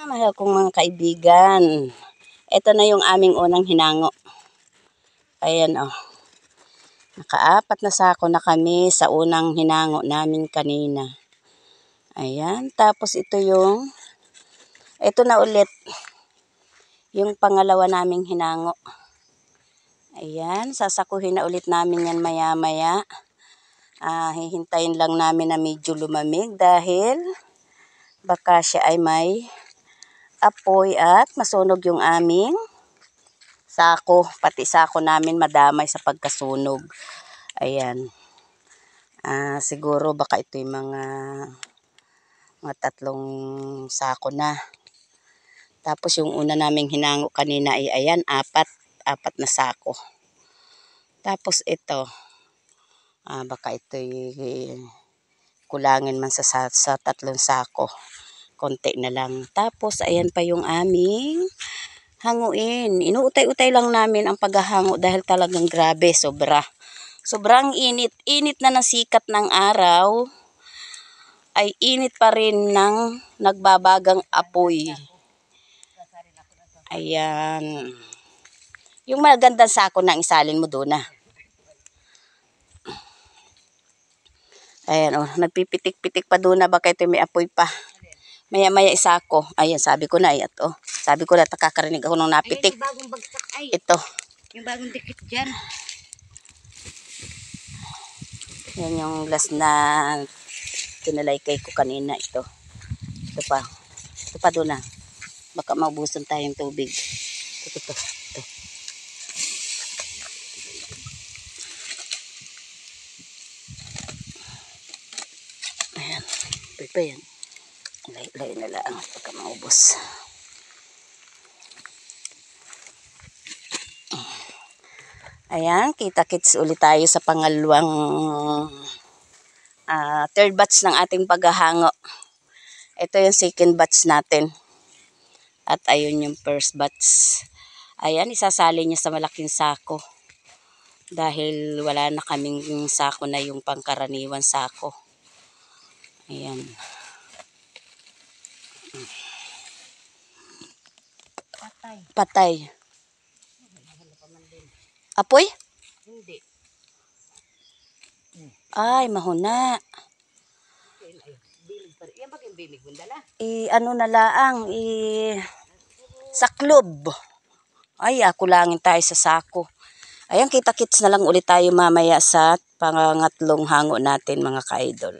Mahal kong mga kaibigan. Ito na yung aming unang hinango. Ayan o. Nakaapat na sako na kami sa unang hinango namin kanina. Ayan. Tapos ito na ulit. Yung pangalawa naming hinango. Ayan. Sasakuhin na ulit namin yan maya-maya. Hihintayin lang namin na medyo lumamig dahil baka siya ay may apoy at masunog yung aming sako. Pati sako namin madamay sa pagkasunog. Ayan. Siguro baka ito yung mga 3 sako na. Tapos yung una naming hinango kanina ay ayan, apat na sako. Tapos ito, baka ito kulangin man sa 3 sako. Konti na lang. Tapos ayan pa yung aming hanguin. Inuutay-utay lang namin ang paghahango dahil talagang grabe, sobrang init. Init na ng sikat ng araw ay init pa rin ng nagbabagang apoy. Ayan. Yung magandang sako na isalin mo doon na. Ayan o, nagpipitik-pitik pa doon na baka ito may apoy pa. Maya-maya isako. Ayan, sabi ko na. Sabi ko na, nakakarinig ako nung napitik. Ayan, yung bagong bagsak ay. Ito. Yung bagong dikit dyan. Yan yung last na kinalaykay ko kanina. Ito pa doon na. Baka maubusan tayong tubig. Ito. Ayan. Pa yan. Lay na lang pagka maubos. Ayan, kita-kits ulit tayo sa pangalawang third batch ng ating paghahango. Ito yung second batch natin. At ayun yung first batch. Ayan, isasali niya sa malaking sako. Dahil wala na kaming sako na yung pangkaraniwan sako. Ayan. Patay. Apoy? Hindi. Ay, mahuna. Yan ba yung bilig mo dala? Ano na laang, saklob. Ay, kulangin tayo sa sako. Ayan, kita-kits na lang ulit tayo mamaya sa pangatlong hango natin mga ka-idol.